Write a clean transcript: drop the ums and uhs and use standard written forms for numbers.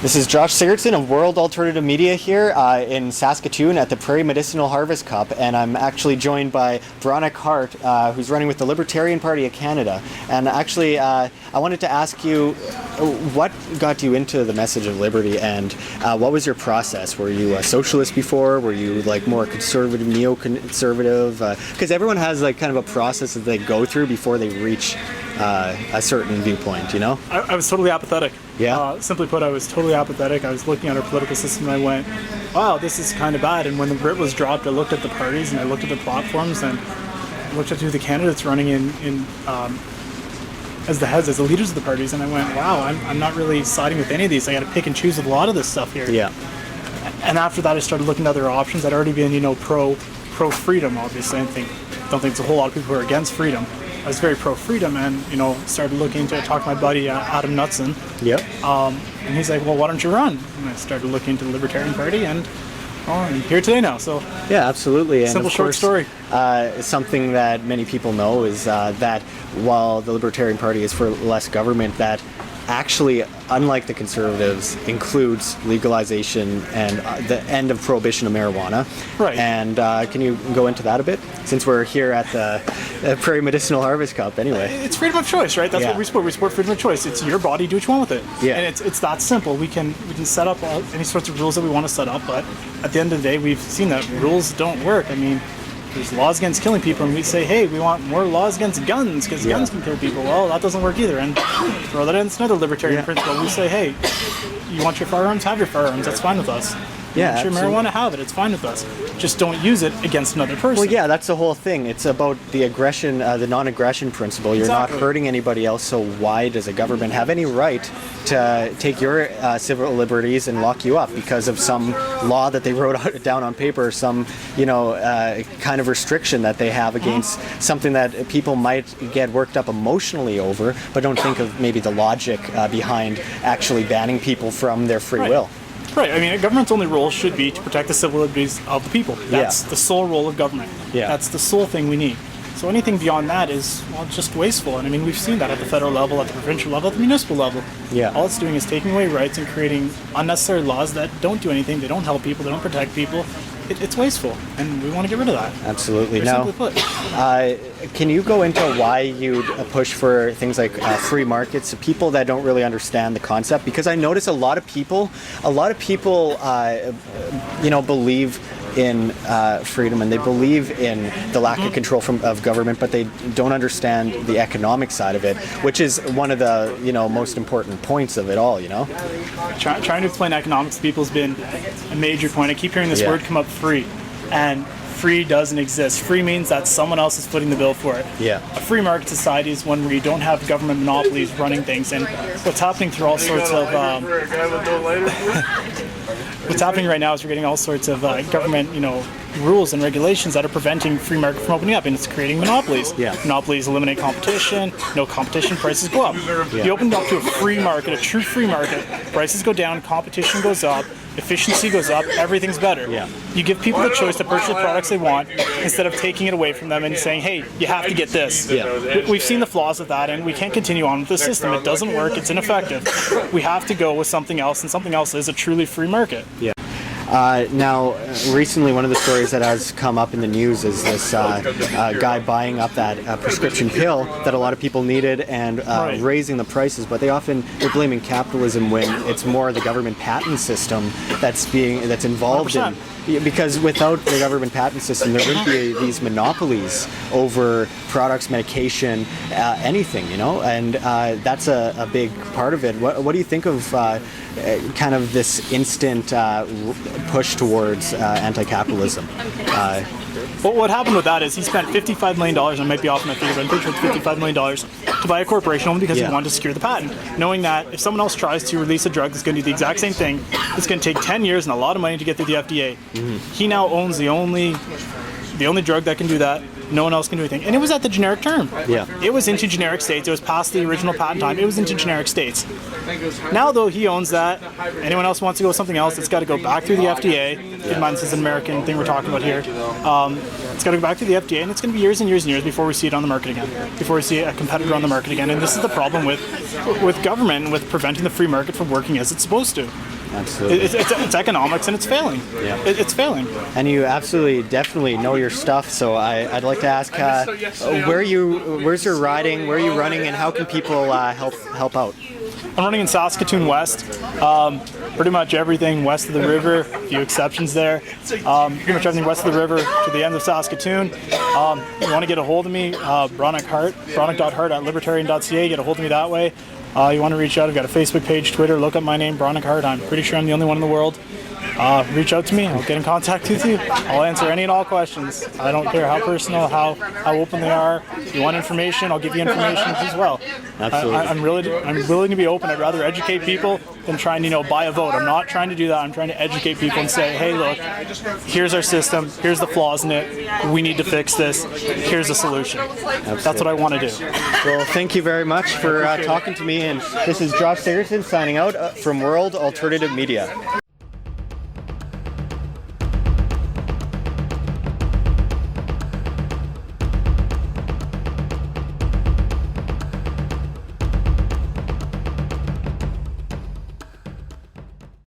This is Josh Sigurdson of World Alternative Media here in Saskatoon at the Prairie Medicinal Harvest Cup, and I'm actually joined by Bronek Hart, who's running with the Libertarian Party of Canada. And actually, I wanted to ask you, what got you into the message of liberty, and what was your process? Were you a socialist before? Were you like more conservative, neoconservative? Because everyone has like kind of a process that they go through before they reach a certain viewpoint, you know? I was totally apathetic. Yeah. Simply put, I was totally apathetic. I was looking at our political system and I went, wow, this is kind of bad. And when the grid was dropped, I looked at the parties and I looked at the platforms and looked at who the candidates running in as the leaders of the parties, and I went, wow, I'm not really siding with any of these. I got to pick and choose with a lot of this stuff here. Yeah. And after that, I started looking at other options. I'd already been, pro freedom, obviously. I don't think there's a whole lot of people who are against freedom. I was very pro-freedom and, started looking to talk to my buddy, Adam Knutson. Yep. And he's like, well, why don't you run? And I started looking into the Libertarian Party and I'm here today now. So yeah, absolutely. And simple, short story. Something that many people know is that while the Libertarian Party is for less government, that actually, unlike the Conservatives, includes legalization and the end of prohibition of marijuana. Right. And can you go into that a bit? Since we're here at the Prairie Medicinal Harvest Cup anyway. It's freedom of choice, right? That's what we support. We support freedom of choice. It's your body, do what you want with it. Yeah. And it's that simple. We can set up any sorts of rules that we want to set up, but at the end of the day, we've seen that rules don't work. I mean, there's laws against killing people, and we say, hey, we want more laws against guns, because guns can kill people. Well, that doesn't work either. And throw that in, it's another libertarian principle. We say, hey, you want your firearms? Have your firearms. That's fine with us. Yeah, you want your marijuana? Have it. It's fine with us. Just don't use it against another person. Well, yeah, that's the whole thing. It's about the aggression, the non-aggression principle. You're not hurting anybody else, so why does a government have any right to take your civil liberties and lock you up because of some law that they wrote down on paper, some, kind of restriction that they have against something that people might get worked up emotionally over, but don't think of maybe the logic behind actually banning people from their free will. Right. I mean, a government's only role should be to protect the civil liberties of the people. That's the sole role of government. Yeah. That's the sole thing we need. So anything beyond that is, just wasteful. And I mean, we've seen that at the federal level, at the provincial level, at the municipal level. Yeah. All it's doing is taking away rights and creating unnecessary laws that don't do anything. They don't help people. They don't protect people. It's wasteful, and we want to get rid of that. Absolutely. Now, can you go into why you push for things like free markets to people that don't really understand the concept? Because I notice a lot of people, believe in freedom, and they believe in the lack of control of government, but they don't understand the economic side of it, which is one of the most important points of it all. Trying to explain economics to people has been a major point. I keep hearing this word come up, free, and free doesn't exist. Free means that someone else is footing the bill for it. Yeah. A free market society is one where you don't have government monopolies running things, and what's happening through all sorts of what's happening right now is we're getting all sorts of government, rules and regulations that are preventing free market from opening up, and it's creating monopolies. Yeah. Monopolies eliminate competition. No competition, prices go up. Yeah. You open up to a free market, a true free market, prices go down, competition goes up, efficiency goes up, everything's better. Yeah. You give people the choice to purchase the products they want instead of taking it away from them and saying, hey, you have to get this. Yeah. We've seen the flaws of that, and we can't continue on with the system. It doesn't work. It's ineffective. We have to go with something else, and something else is a truly free market. Yeah. Now, recently, one of the stories that has come up in the news is this guy buying up that prescription pill that a lot of people needed and raising the prices, but they're blaming capitalism when it's more the government patent system that's involved 100%. Because without the government patent system, there wouldn't be these monopolies over products, medication, anything, and that's a big part of it. What do you think of kind of this instant push towards anti-capitalism? Well, what happened with that is he spent $55 million, I might be off my figure, but I'm pretty sure it's $55 million to buy a corporation only because he wanted to secure the patent, knowing that if someone else tries to release a drug that's going to do the exact same thing, it's going to take 10 years and a lot of money to get through the FDA. He now owns the only drug that can do that. No one else can do anything. And it was at the generic term. Yeah. It was into generic states. It was past the original patent time. It was into generic states. Now, though, he owns that. Anyone else wants to go with something else, it's got to go back through the FDA. Keep in mind, this is an American thing we're talking about here. It's got to go back to the FDA, and it's going to be years and years and years before we see it on the market again, before we see a competitor on the market again. And this is the problem with government and with preventing the free market from working as it's supposed to. Absolutely. It's economics and it's failing. Yeah. It's failing. And you absolutely, definitely know your stuff. So I'd like to ask, where's your riding? Where are you running, and how can people help out? I'm running in Saskatoon West. Pretty much everything west of the river, a few exceptions there. Pretty much everything west of the river to the end of Saskatoon. If you want to get a hold of me, Bronek Hart, bronek.hart@libertarian.ca, get a hold of me that way. You want to reach out, I've got a Facebook page, Twitter, look up my name, Bronek Hart. I'm pretty sure I'm the only one in the world. Reach out to me, I'll get in contact with you. I'll answer any and all questions. I don't care how personal, how open they are. If you want information, I'll give you information as well. Absolutely. I'm willing to be open. I'd rather educate people than trying to buy a vote. I'm not trying to do that. I'm trying to educate people and say, hey, look, here's our system, here's the flaws in it, we need to fix this, here's a solution. Absolutely. That's what I want to do. Well, thank you very much for talking to me, and this is Josh Sigurdson signing out from World Alternative Media.